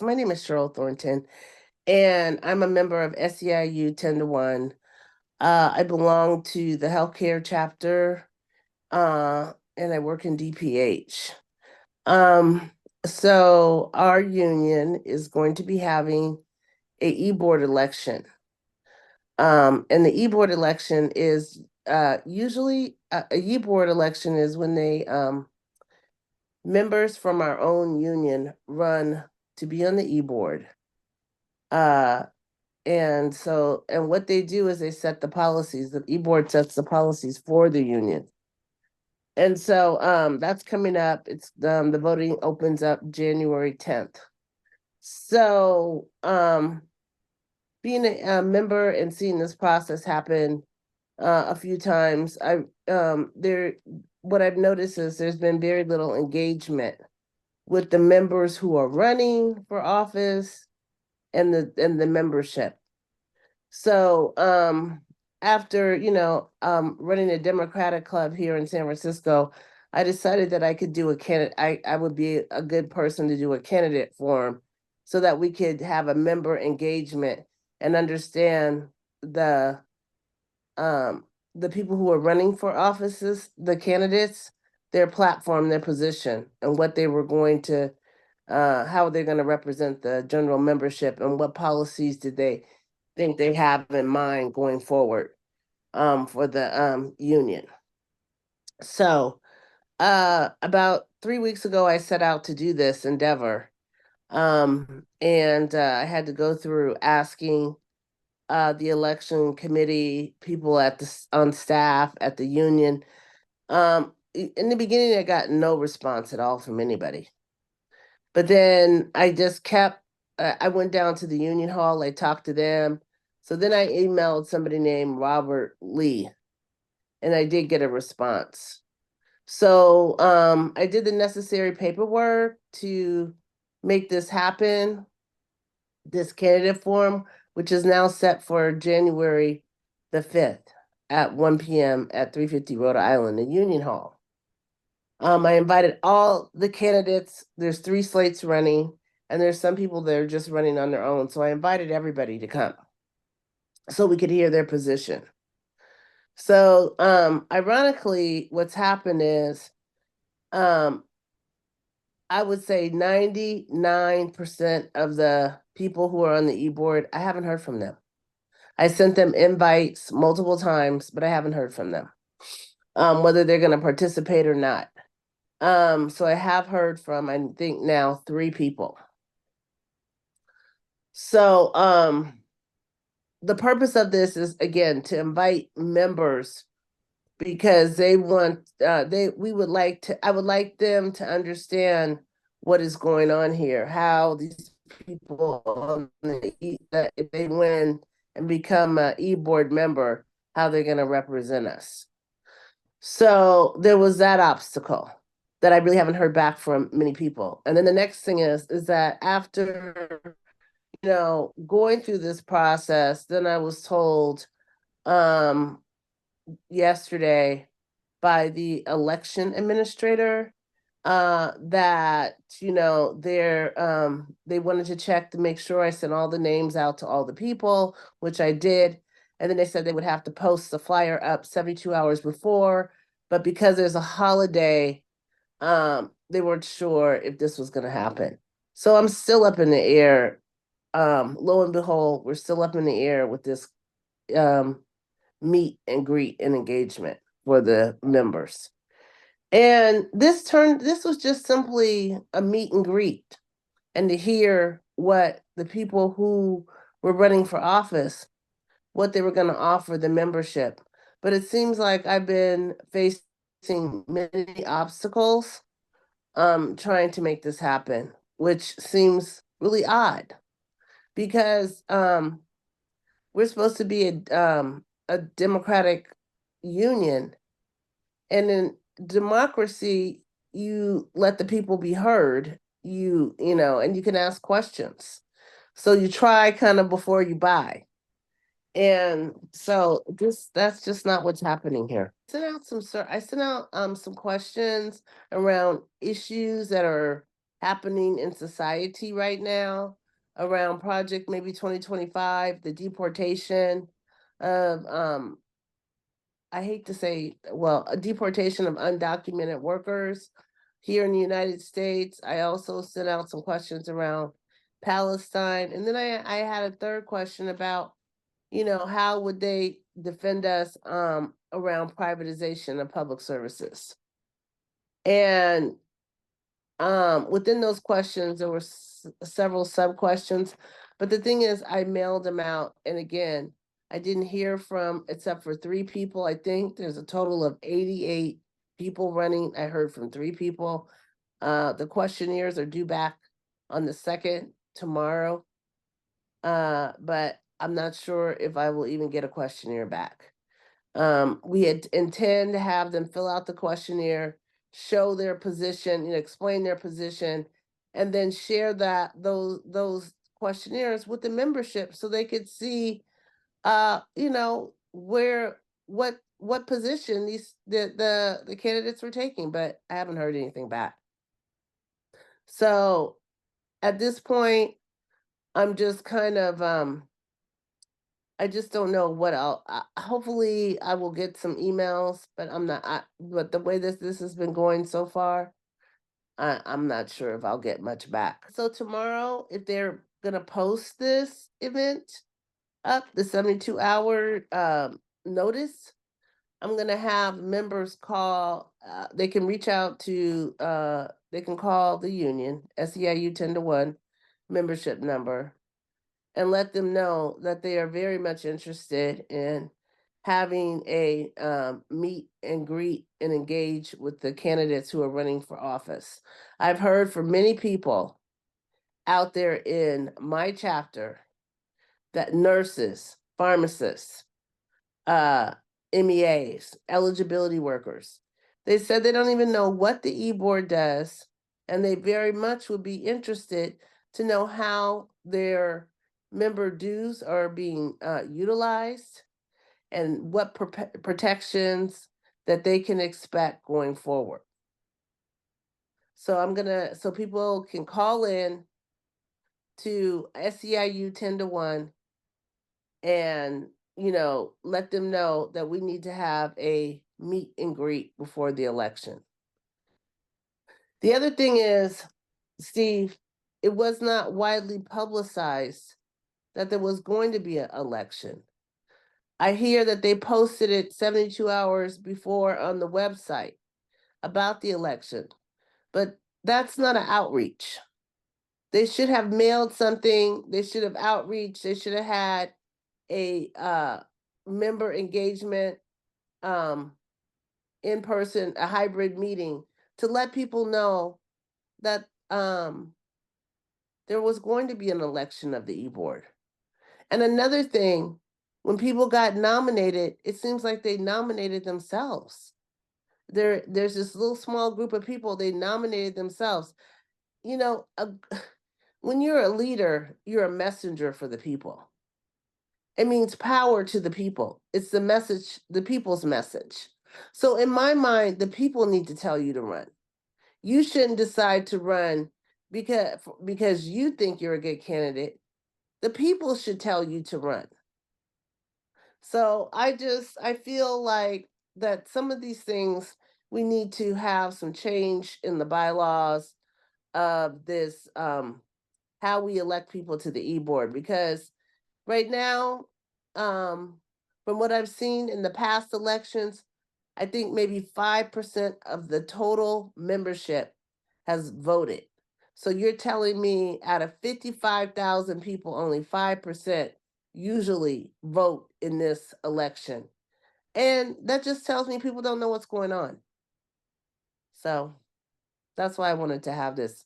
My name is Cheryl Thornton, and I'm a member of SEIU 10 to 1. I belong to the healthcare chapter, and I work in DPH. Um, so our union is going to be having a e-board election. And the e-board election is usually a e-board election is when they members from our own union run to be on the e-board. And what they do is they set the policies. The e-board sets the policies for the union. And so that's coming up. It's the voting opens up January 10th. So being a member and seeing this process happen a few times, what I've noticed is there's been very little engagement with the members who are running for office and the membership. So after running a Democratic club here in San Francisco, I decided that I could do a candidate. I would be a good person to do a candidate forum, so that we could have a member engagement and understand the people who are running for offices, the candidates, their platform, their position, and what they were going to, how they're going to represent the general membership, and what policies did they think they have in mind going forward for the union. So about 3 weeks ago, I set out to do this endeavor. And I had to go through asking the election committee, people on staff at the union. In the beginning, I got no response at all from anybody. But then I just kept, I went down to the union hall, I talked to them. So then I emailed somebody named Robert Lee, and I did get a response. So I did the necessary paperwork to make this happen, this candidate form, which is now set for January the 5th at 1 p.m. at 350 Rhode Island in Union Hall. I invited all the candidates. There's 3 slates running, and there's some people that are just running on their own. So I invited everybody to come so we could hear their position. So ironically, what's happened is I would say 99% of the people who are on the e-board, I haven't heard from them. I sent them invites multiple times, but I haven't heard from them, whether they're going to participate or not. So I have heard from, I think now, 3 people. So the purpose of this is, again, to invite members, because they want, I would like them to understand what is going on here, how these people, if they win and become an e-board member, how they're going to represent us. So there was that obstacle that I really haven't heard back from many people. And then the next thing is that after, going through this process, then I was told yesterday by the election administrator that they wanted to check to make sure I sent all the names out to all the people, which I did. And then they said they would have to post the flyer up 72 hours before, but because there's a holiday, they weren't sure if this was going to happen. So I'm still up in the air. Lo and behold, we're still up in the air with this meet and greet and engagement for the members. And this was just simply a meet and greet, and to hear what the people who were running for office, what they were going to offer the membership. But it seems like I've been facing many obstacles trying to make this happen, which seems really odd, because we're supposed to be a democratic union, and in democracy, you let the people be heard, and you can ask questions. So you try kind of before you buy. And so that's just not what's happening here. I sent out some questions around issues that are happening in society right now around Project maybe 2025, the deportation of I hate to say, well, a deportation of undocumented workers here in the United States. I also sent out some questions around Palestine. And then I had a third question about, how would they defend us around privatization of public services? And within those questions, there were several sub questions, but the thing is, I mailed them out. And again, I didn't hear from, except for 3 people. I think there's a total of 88 people running. I heard from 3 people. The questionnaires are due back on the 2nd tomorrow. But I'm not sure if I will even get a questionnaire back. We had intend to have them fill out the questionnaire, show their position, explain their position, and then share those questionnaires with the membership so they could see, where what position the candidates were taking. But I haven't heard anything back. So at this point, I'm just kind of I just don't know what hopefully I will get some emails, but but the way this has been going so far, I'm not sure if I'll get much back. So tomorrow, if they're gonna post this event up, the 72-hour notice, I'm gonna have members call, they can reach out to, they can call the union, SEIU 10-1 membership number, and let them know that they are very much interested in having a meet and greet and engage with the candidates who are running for office. I've heard from many people out there in my chapter that nurses, pharmacists, MEAs, eligibility workers, they said they don't even know what the e-board does, and they very much would be interested to know how their member dues are being utilized and what protections that they can expect going forward. So so people can call in to SEIU 10-1 and, let them know that we need to have a meet and greet before the election. The other thing is, Steve, it was not widely publicized that there was going to be an election. I hear that they posted it 72 hours before on the website about the election, but that's not an outreach. They should have mailed something. They should have outreach. They should have had a member engagement in person, a hybrid meeting to let people know that there was going to be an election of the e-board. And another thing, when people got nominated, it seems like they nominated themselves. There's this little small group of people, they nominated themselves. When you're a leader, you're a messenger for the people. It means power to the people. It's the message, the people's message. So in my mind, the people need to tell you to run. You shouldn't decide to run because you think you're a good candidate. The people should tell you to run. So I feel like that some of these things, we need to have some change in the bylaws of this, how we elect people to the e-board, because right now, from what I've seen in the past elections, I think maybe 5% of the total membership has voted. So you're telling me out of 55,000 people, only 5% usually vote in this election. And that just tells me people don't know what's going on. So that's why I wanted to have this